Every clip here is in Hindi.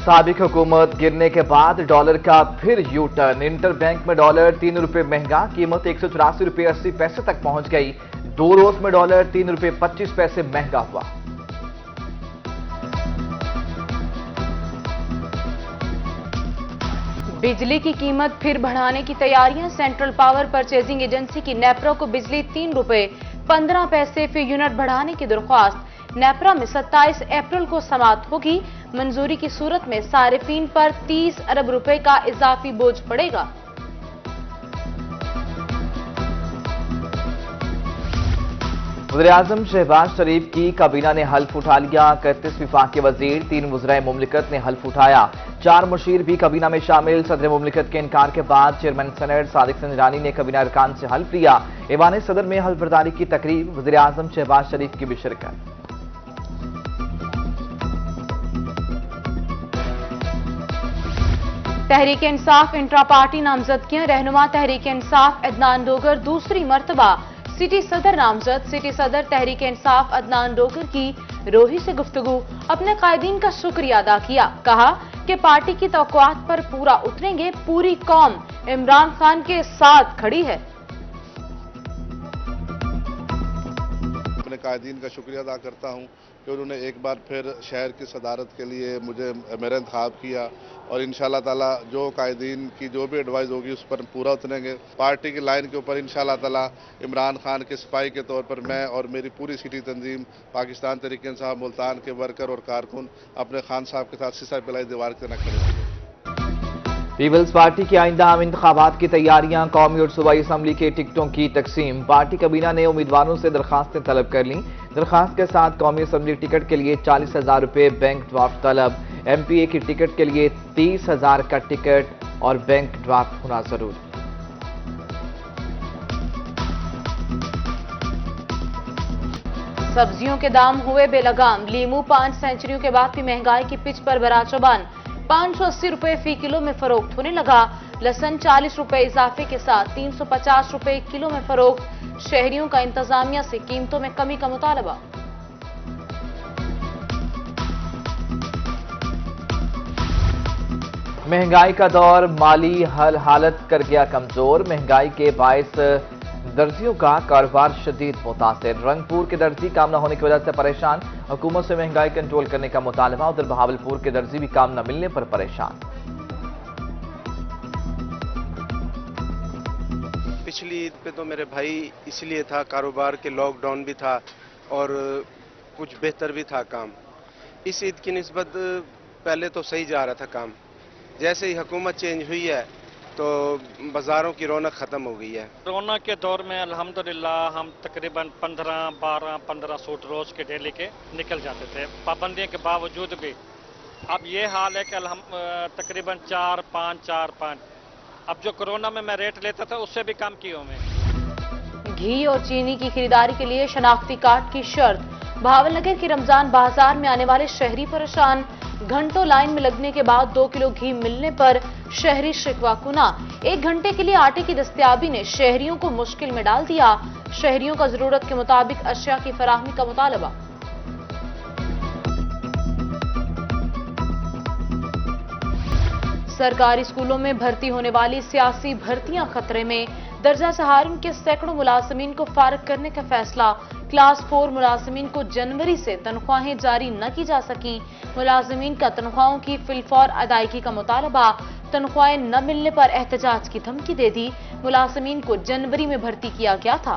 साबिक हुकूमत गिरने के बाद डॉलर का फिर यू टर्न। इंटरबैंक में डॉलर 3 रुपए महंगा, कीमत 184 रुपए 80 पैसे तक पहुंच गई। 2 रोज में डॉलर 3 रुपए 25 पैसे महंगा हुआ। बिजली की कीमत फिर बढ़ाने की तैयारियां। सेंट्रल पावर परचेजिंग एजेंसी की नेपरा को बिजली 3 रुपए 15 पैसे फी यूनिट बढ़ाने की दरख्वास्त। नेपरा में 27 अप्रैल को समाप्त होगी। मंजूरी की सूरत में सारिफीन पर 30 अरब रुपए का इजाफी बोझ पड़ेगा। वज़ीर-ए-आज़म शहबाज शरीफ की काबीना ने हल्फ उठा लिया। 31 विफाकी वजीर, 3 वज़राए मुमलिकत ने हल्फ उठाया। 4 मुशीर भी काबीना में शामिल। सदर मुमलिकत के इनकार के बाद चेयरमैन सेनेट सादिक संजरानी ने काबीना अरकान से हल्फ लिया। ऐवान सदर में हल्फ बर्दारी की तकरीब, वज़ीर-ए-आज़म शहबाज शरीफ की भी शिरकत। Tehreek Insaf intra party नामजदगियां। रहनुमा तहरीक इंसाफ अदनान डोगर दूसरी मर्तबा सिटी सदर नामजद। सिटी सदर तहरीक इंसाफ अदनान डोगर की रोही से गुफ्तगू, अपने कायदीन का शुक्रिया अदा किया। कहा कि पार्टी की तवक्कुआत पर पूरा उतरेंगे। पूरी कौम इमरान खान के साथ खड़ी है। अपने कायदीन का शुक्रिया अदा करता हूँ कि उन्होंने एक बार फिर शहर की सदारत के लिए मुझे मेरा इंतखाब किया और इंशाल्लाह ताला जो कायदीन की जो भी एडवाइस होगी उस पर पूरा उतरेंगे। पार्टी की लाइन के ऊपर इंशाल्लाह ताला इमरान खान के सिपाही के तौर पर मैं और मेरी पूरी सिटी तंजीम, पाकिस्तान तहरीक इंसाफ मुल्तान के वर्कर और कारकुन अपने खान साहब के साथ सीसा पिलाई दीवार की तरह खड़े होंगे। पीपल्स पार्टी की आइंदा आम इंतखाबात की तैयारियां। कौमी और सूबाई असम्बली के टिकटों की तकसीम। पार्टी काबीना ने उम्मीदवारों से दरखास्तें तलब कर ली। दरखास्त के साथ कौमी असम्बली टिकट के लिए 40,000 रुपए बैंक ड्राफ्ट तलब। MPA की टिकट के लिए 30,000 का टिकट और बैंक ड्राफ्ट होना जरूरी। सब्जियों के दाम हुए बेलगाम। लीमू 5 सेंचुरियों के बाद भी महंगाई की पिच पर बराचौबान। 580 रुपए फी किलो में फरोख्त होने लगा। लहसुन 40 रुपए इजाफे के साथ 350 रुपए किलो में फरोख्त। शहरियों का इंतजामिया से कीमतों में कमी का मुतालबा। महंगाई का दौर माली हालत कर गया कमजोर। महंगाई के बायस दर्जियों का कारोबार शदीद मुतासिर। रंगपुर के दर्जी काम न होने की वजह से परेशान। हुकूमत से महंगाई कंट्रोल करने का मुतालबा। उधर बहावलपुर के दर्जी भी काम न मिलने पर परेशान। पिछली ईद पे तो मेरे भाई इसलिए था, कारोबार के लॉकडाउन भी था और कुछ बेहतर भी था काम। इस ईद की निस्बत पहले तो सही जा रहा था काम। जैसे ही हुकूमत चेंज हुई है तो बाजारों की रौनक खत्म हो गई है। कोरोना के दौर में अल्हम्दुलिल्लाह हम तकरीबन 15 सूट रोज के डेली के निकल जाते थे, पाबंदियों के बावजूद भी। अब ये हाल है कि तकरीबन 4-5। अब जो कोरोना में मैं रेट लेता था उससे भी कम किया मैं। घी और चीनी की खरीदारी के लिए शनाख्ती कार्ड की शर्त। भावलनगर के रमजान बाजार में आने वाले शहरी परेशान। घंटों लाइन में लगने के बाद 2 किलो घी मिलने पर शहरी शिकवा कुना। 1 घंटे के लिए आटे की दस्तयाबी ने शहरियों को मुश्किल में डाल दिया। शहरियों का जरूरत के मुताबिक अशिया की फराहमी का मुतालबा। सरकारी स्कूलों में भर्ती होने वाली सियासी भर्तियां खतरे में। दर्जा सहारन के सैकड़ों मुलाजमीन को फारिग करने का फैसला। क्लास 4 मुलाजमीन को जनवरी से तनख्वाहें जारी न की जा सकी। मुलाजमीन का तनख्वाहों की फिलफौर अदायगी का मुतालबा। तनख्वाहें न मिलने पर एहतजाज की धमकी दे दी। मुलाजमीन को जनवरी में भर्ती किया गया था।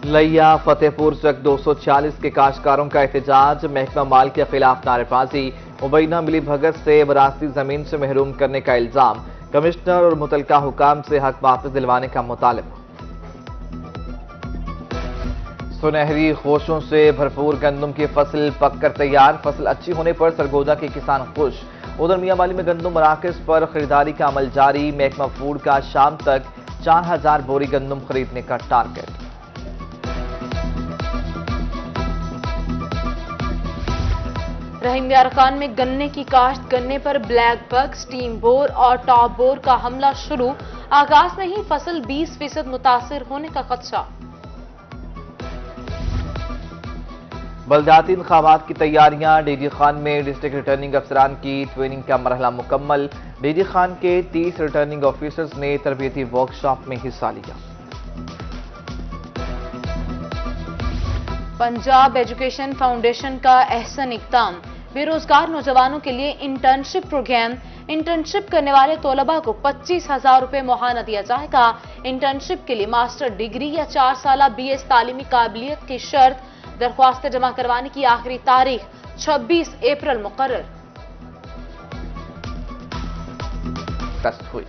लिया फतेहपुर चक 240 के काश्तकारों का एहतजाज। महकमा माल के खिलाफ नारेबाजी। मुबैना मिली भगत से वरासती जमीन से महरूम करने का इल्जाम। कमिश्नर और मुतलका हुकाम से हक वापस दिलवाने का मुतालबा। सुनहरी खोशों से भरपूर गंदम की फसल पककर तैयार। फसल अच्छी होने पर सरगोदा के किसान खुश। उधर मियांवाली में गंदम मराकज पर खरीदारी का अमल जारी। महकमा फूड का शाम तक 4000 बोरी गंदम खरीदने का टारगेट। रहीम यार खान में गन्ने की काश्त। गन्ने पर ब्लैक बग, स्टीम बोर और टॉप बोर का हमला शुरू। आगाज में ही फसल 20% मुतासिर होने का खदशा। बलदियाती इंतखाबात की तैयारियां। डीडी खान में डिस्ट्रिक्ट रिटर्निंग अफसरान की ट्रेनिंग का मरहला मुकम्मल। डीडी खान के 30 रिटर्निंग ऑफिसर्स ने तरबियती वर्कशॉप में हिस्सा लिया। पंजाब एजुकेशन फाउंडेशन का अहसन इक़दाम। बेरोजगार नौजवानों के लिए इंटर्नशिप प्रोग्राम। इंटर्नशिप करने वाले तोलबा को 25,000 रुपए मुआवजा दिया जाएगा। इंटर्नशिप के लिए मास्टर डिग्री या 4 साल BS तालीमी काबिलियत की शर्त। दरख्वास्तें जमा करवाने की आखिरी तारीख 26 अप्रैल मुकर्रर हुई।